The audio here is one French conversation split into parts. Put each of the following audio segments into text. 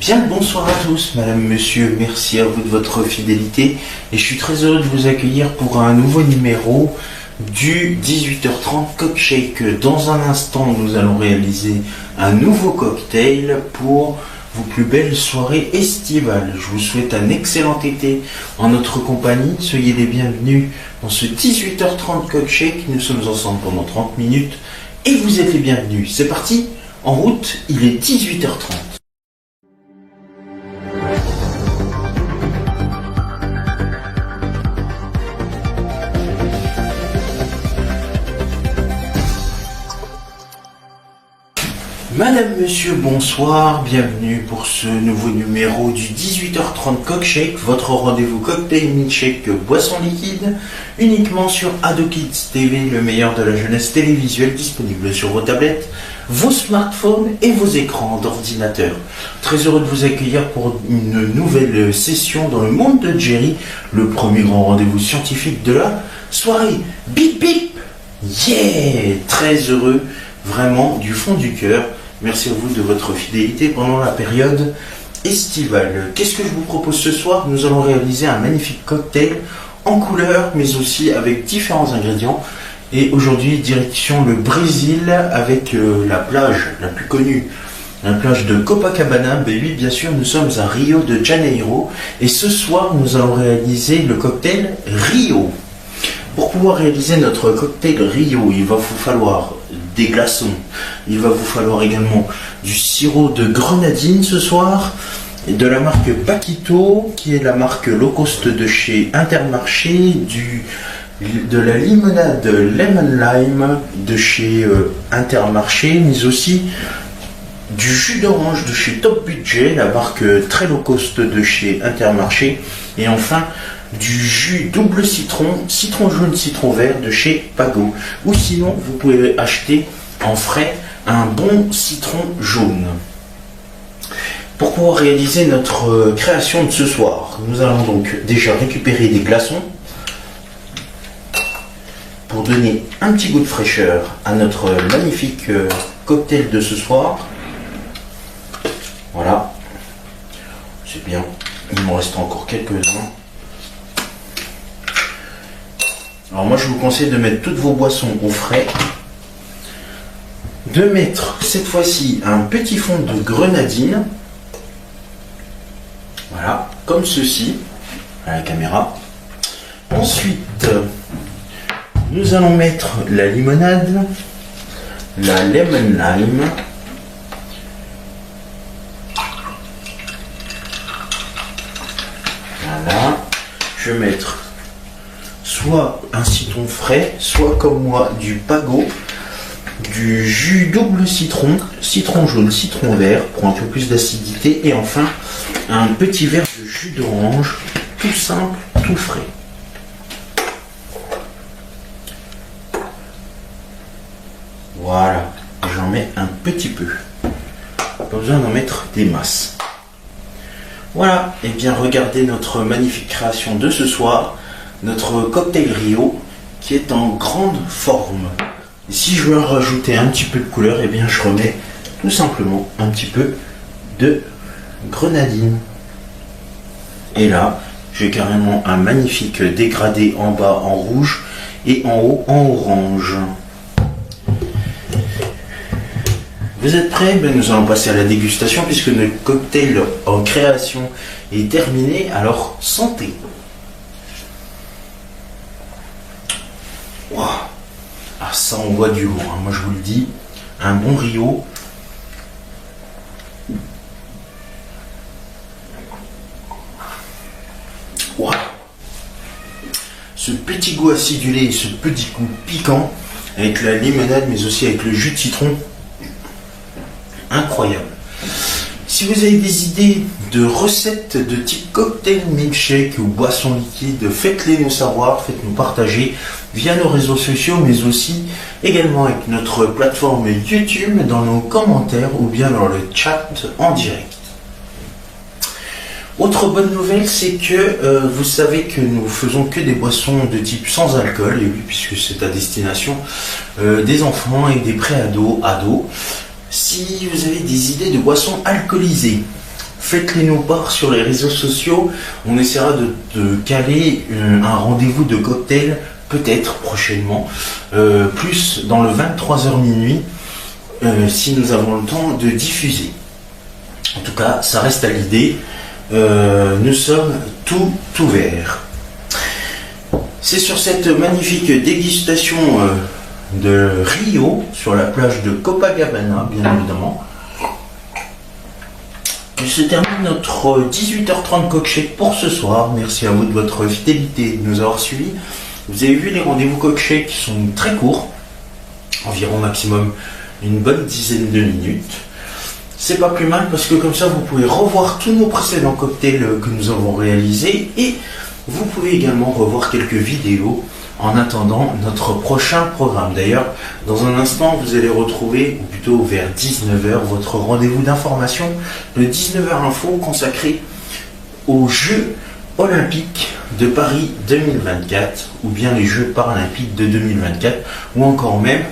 Bien le bonsoir à tous, madame, monsieur, merci à vous de votre fidélité et je suis très heureux de vous accueillir pour un nouveau numéro du 18h30 Cockshake. Dans un instant, nous allons réaliser un nouveau cocktail pour vos plus belles soirées estivales. Je vous souhaite un excellent été en notre compagnie. Soyez les bienvenus dans ce 18h30 Cockshake. Nous sommes ensemble pendant 30 minutes et vous êtes les bienvenus. C'est parti, en route, il est 18h30. Madame, monsieur, bonsoir, bienvenue pour ce nouveau numéro du 18h30 Cockshake, votre rendez-vous cocktail, milkshake, boisson liquide, uniquement sur Ado Kids TV, le meilleur de la jeunesse télévisuelle, disponible sur vos tablettes, vos smartphones et vos écrans d'ordinateur. Très heureux de vous accueillir pour une nouvelle session dans le monde de Jerry, le premier grand rendez-vous scientifique de la soirée. Bip bip! Yeah! Très heureux, vraiment, du fond du cœur. Merci à vous de votre fidélité pendant la période estivale. Qu'est-ce que je vous propose ce soir? Nous allons réaliser un magnifique cocktail en couleur, mais aussi avec différents ingrédients. Et aujourd'hui, direction le Brésil avec la plage la plus connue, la plage de Copacabana. Ben oui, bien sûr, nous sommes à Rio de Janeiro. Et ce soir, nous allons réaliser le cocktail Rio. Pour pouvoir réaliser notre cocktail Rio, il va vous falloir des glaçons, il va vous falloir également du sirop de grenadine ce soir, de la marque Paquito, qui est la marque low cost de chez Intermarché, de la limonade Lemon Lime de chez Intermarché, mais aussi du jus d'orange de chez Top Budget, la marque très low cost de chez Intermarché, et enfin du jus double citron jaune, citron vert de chez Pago. Ou sinon, vous pouvez acheter en frais un bon citron jaune. Pour pouvoir réaliser notre création de ce soir, nous allons donc déjà récupérer des glaçons pour donner un petit goût de fraîcheur à notre magnifique cocktail de ce soir. Voilà, c'est bien, il m'en reste encore quelques-uns. Alors moi je vous conseille de mettre toutes vos boissons au frais, de mettre cette fois-ci un petit fond de grenadine, voilà, comme ceci, à la caméra. Ensuite, nous allons mettre la limonade, la lemon lime, voilà, je vais mettre soit un citron frais, soit comme moi du Pago, du jus double citron, citron jaune, citron vert pour un peu plus d'acidité, et enfin un petit verre de jus d'orange, tout simple, tout frais. Voilà, j'en mets un petit peu, pas besoin d'en mettre des masses. Voilà, et bien regardez notre magnifique création de ce soir, notre cocktail Rio, qui est en grande forme. Et si je veux rajouter un petit peu de couleur, et bien je remets tout simplement un petit peu de grenadine. Et là, j'ai carrément un magnifique dégradé en bas en rouge et en haut en orange. Vous êtes prêts? Ben, nous allons passer à la dégustation puisque notre cocktail en création est terminé. Alors, santé! Wow. Ah, ça envoie du lourd, hein. Moi je vous le dis, un bon Rio. Wow. Ce petit goût acidulé et ce petit goût piquant avec la limonade mais aussi avec le jus de citron, incroyable. Si vous avez des idées de recettes de type cocktail, milkshake ou boisson liquide, faites-les nous savoir, faites-nous partager via nos réseaux sociaux, mais aussi également avec notre plateforme YouTube, dans nos commentaires ou bien dans le chat en direct. Autre bonne nouvelle, c'est que vous savez que nous faisons que des boissons de type sans alcool, et oui, puisque c'est à destination des enfants et des pré-ados, ados. Si vous avez des idées de boissons alcoolisées, faites-les nous part sur les réseaux sociaux. On essaiera de caler un rendez-vous de cocktail, peut-être prochainement, plus dans le 23h minuit, si nous avons le temps de diffuser. En tout cas, ça reste à l'idée. Nous sommes tout ouverts. C'est sur cette magnifique dégustation de Rio, sur la plage de Copacabana, bien évidemment, que se termine notre 18h30 cockshake pour ce soir. Merci à vous de votre fidélité, de nous avoir suivis. Vous avez vu, les rendez-vous cockshake sont très courts, environ maximum une bonne dizaine de minutes. C'est pas plus mal parce que comme ça vous pouvez revoir tous nos précédents cocktails que nous avons réalisés et vous pouvez également revoir quelques vidéos en attendant notre prochain programme. D'ailleurs, dans un instant, vous allez retrouver, ou plutôt vers 19h, votre rendez-vous d'information, le 19h Info consacré aux Jeux Olympiques de Paris 2024, ou bien les Jeux Paralympiques de 2024, ou encore même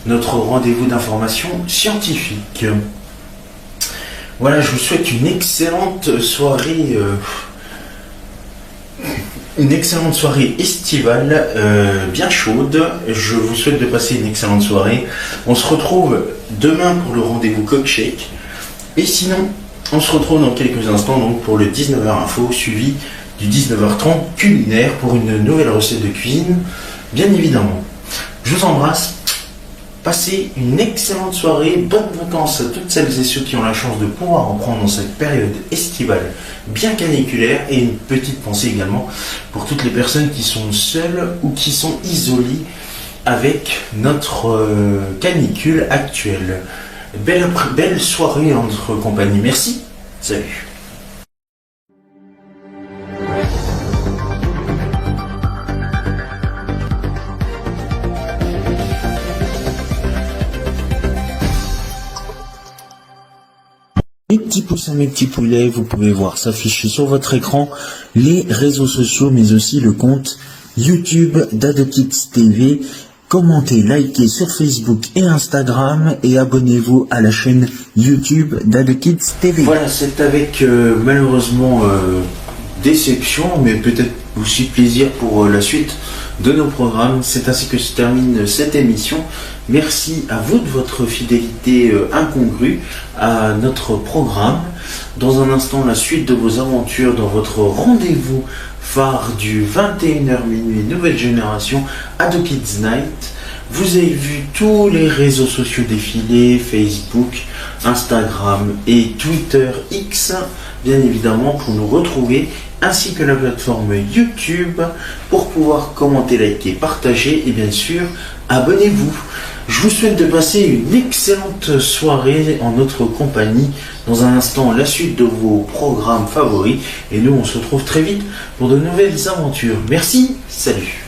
notre rendez-vous d'information scientifique. Voilà, je vous souhaite une excellente soirée. Une excellente soirée estivale, bien chaude. Je vous souhaite de passer une excellente soirée. On se retrouve demain pour le rendez-vous cockshake. Et sinon, on se retrouve dans quelques instants donc pour le 19h Info, suivi du 19h30 culinaire pour une nouvelle recette de cuisine, bien évidemment. Je vous embrasse. Passez une excellente soirée, bonnes vacances à toutes celles et ceux qui ont la chance de pouvoir en prendre dans cette période estivale bien caniculaire, et une petite pensée également pour toutes les personnes qui sont seules ou qui sont isolées avec notre canicule actuelle. Belle soirée en notre compagnie, merci, salut. Mes petits poussins, mes petits poulets, vous pouvez voir s'afficher sur votre écran les réseaux sociaux, mais aussi le compte YouTube d'AdoKids TV. Commentez, likez sur Facebook et Instagram et abonnez-vous à la chaîne YouTube d'AdoKids TV. Voilà, c'est avec malheureusement déception, mais peut-être aussi plaisir pour la suite de nos programmes. C'est ainsi que se termine cette émission. Merci à vous de votre fidélité incongrue à notre programme. Dans un instant, la suite de vos aventures dans votre rendez-vous phare du 21h minuit nouvelle génération AdoKids Night. Vous avez vu tous les réseaux sociaux défiler, Facebook, Instagram et Twitter X, bien évidemment, pour nous retrouver, ainsi que la plateforme YouTube pour pouvoir commenter, liker, partager et bien sûr abonnez-vous. Je vous souhaite de passer une excellente soirée en notre compagnie. Dans un instant, la suite de vos programmes favoris. Et nous, on se retrouve très vite pour de nouvelles aventures. Merci, salut.